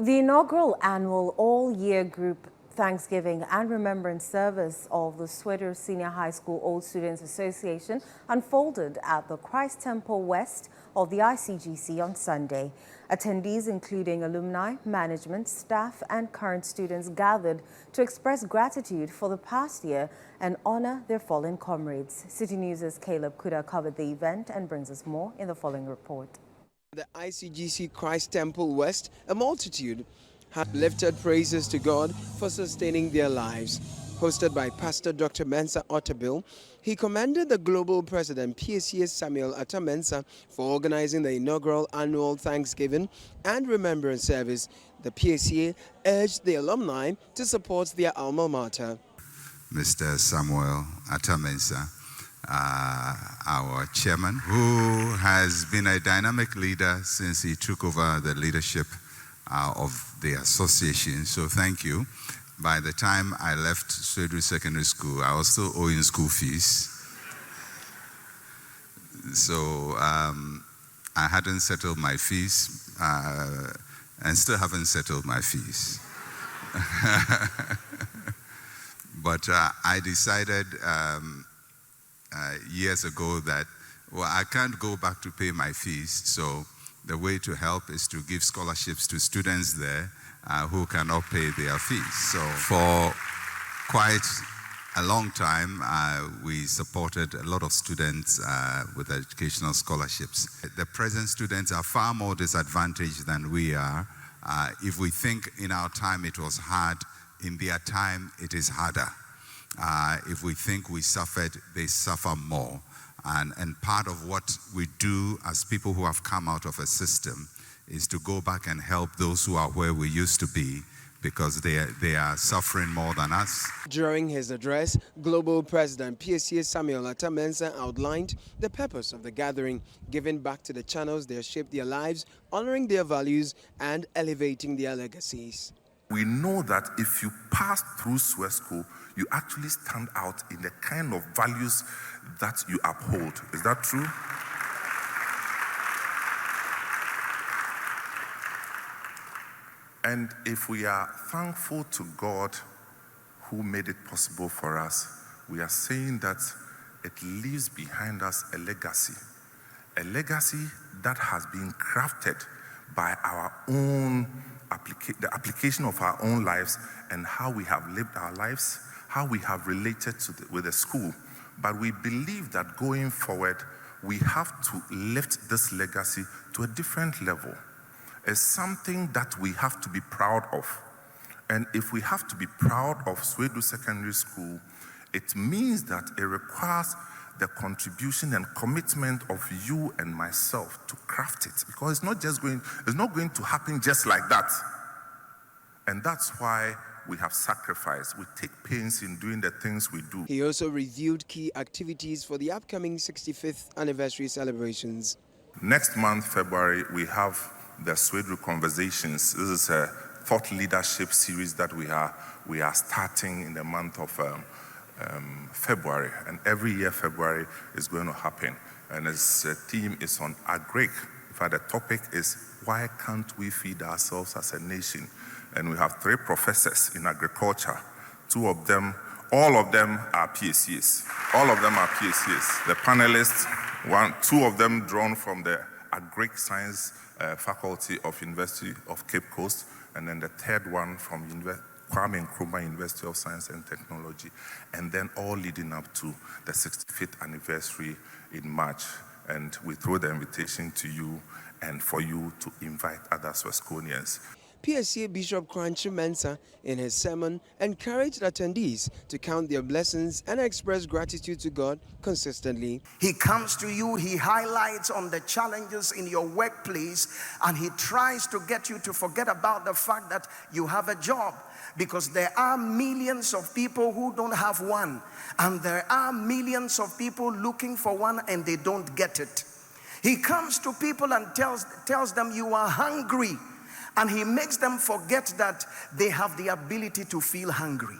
The inaugural annual all-year group Thanksgiving and Remembrance Service of the Swedru Senior High School Old Students Association unfolded at the Christ Temple West of the ICGC on Sunday. Attendees, including alumni, management, staff and current students, gathered to express gratitude for the past year and honor their fallen comrades. Citi News' Caleb Kuda covered the event and brings us more in the following report. The ICGC Christ Temple West, a multitude have lifted praises to God for sustaining their lives. Hosted by Pastor Dr. Mensa Otabil, he commended the global president, PSCA Samuel Atamensa, for organizing the inaugural annual Thanksgiving and Remembrance Service. The PSCA urged the alumni to support their alma mater. Mr. Samuel Atamensa, our chairman, who has been a dynamic leader since he took over the leadership of the association. So thank you. By the time I left Swedru Secondary School, I was still owing school fees. So I hadn't settled my fees and still haven't settled my fees. But I decided years ago that, well, I can't go back to pay my fees, so the way to help is to give scholarships to students there who cannot pay their fees. So for quite a long time, we supported a lot of students with educational scholarships. The present students are far more disadvantaged than we are. If we think in our time it was hard, in their time it is harder. If we think we suffered, they suffer more. And part of what we do as people who have come out of a system is to go back and help those who are where we used to be, because they are suffering more than us. During his address, Global President PSCA Samuel Atamensa outlined the purpose of the gathering, giving back to the channels that shaped their lives, honoring their values and elevating their legacies. We know that if you pass through Swed School, you actually stand out in the kind of values that you uphold. Is that true? And if we are thankful to God who made it possible for us, we are saying that it leaves behind us a legacy that has been crafted by our own the application of our own lives and how we have lived our lives, how we have related with the school. But we believe that going forward, we have to lift this legacy to a different level. It's something that we have to be proud of. And if we have to be proud of Swedru Secondary School, it means that it requires the contribution and commitment of you and myself to craft it, because it's not going to happen just like that. And that's why we have sacrificed. We take pains in doing the things we do. He also reviewed key activities for the upcoming 65th anniversary celebrations. Next month, February, we have the Swedru Conversations. This is a thought leadership series that we are starting in the month of February, and every year February is going to happen, and its theme is on agric. In fact, the topic is, why can't we feed ourselves as a nation? And we have 3 professors in agriculture. All of them are PSCs. All of them are PSCs. The panelists, 2 of them drawn from the agric science faculty of University of Cape Coast, and then the 3rd one from Kwame Nkrumah University of Science and Technology, and then all leading up to the 65th anniversary in March. And we throw the invitation to you and for you to invite other Swesconians. PSCA Bishop Kranchi Mensah, in his sermon, encouraged attendees to count their blessings and express gratitude to God consistently. He comes to you, he highlights on the challenges in your workplace, and he tries to get you to forget about the fact that you have a job. Because there are millions of people who don't have one, and there are millions of people looking for one and they don't get it. He comes to people and tells them you are hungry, and he makes them forget that they have the ability to feel hungry.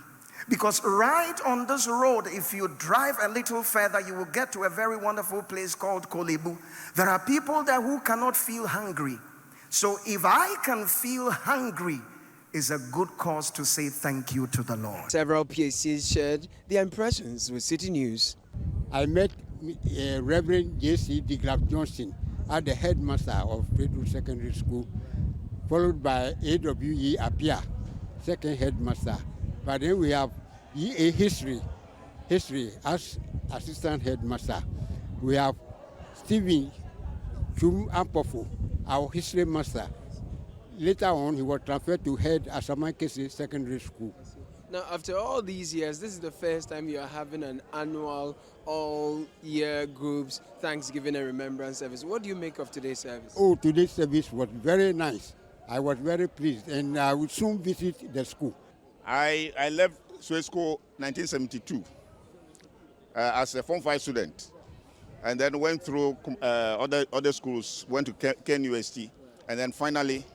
Because right on this road, if you drive a little further, you will get to a very wonderful place called Kolebu. There are people there who cannot feel hungry. So if I can feel hungry, is a good cause to say thank you to the Lord. Several PACs shared their impressions with City News. I met Reverend J.C. DeGraff Johnson at the headmaster of Swedru Secondary School, followed by A.W.E. Apia, second headmaster. But then we have E.A. History as assistant headmaster. We have Stephen Chum Ampofo, our history master. Later on, he was transferred to head Asamankese Secondary School. Now, after all these years, this is the first time you are having an annual all-year groups Thanksgiving and Remembrance service. What do you make of today's service? Oh, today's service was very nice. I was very pleased, and I will soon visit the school. I left Swedru School 1972 as a Form 5 student, and then went through other schools, went to Ken University, and then finally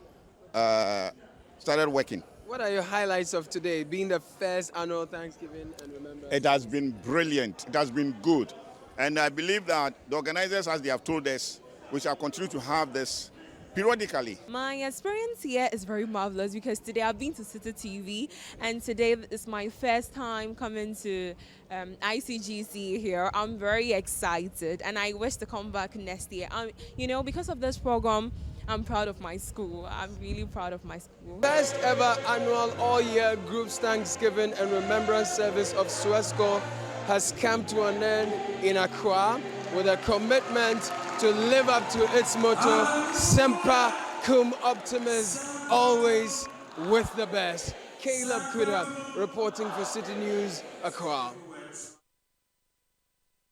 started working. What are your highlights of today, being the first annual Thanksgiving and Remembrance? It has been brilliant. It has been good. And I believe that the organizers, as they have told us, we shall continue to have this periodically. My experience here is very marvelous because today I've been to Citi TV, and today is my first time coming to ICGC here. I'm very excited and I wish to come back next year. Because of this program, I'm proud of my school. I'm really proud of my school. First ever annual all-year groups Thanksgiving and Remembrance service of Swedru has come to an end in Accra with a commitment to live up to its motto, Semper Cum Optimus, always with the best. Caleb Kuda reporting for City News, Accra.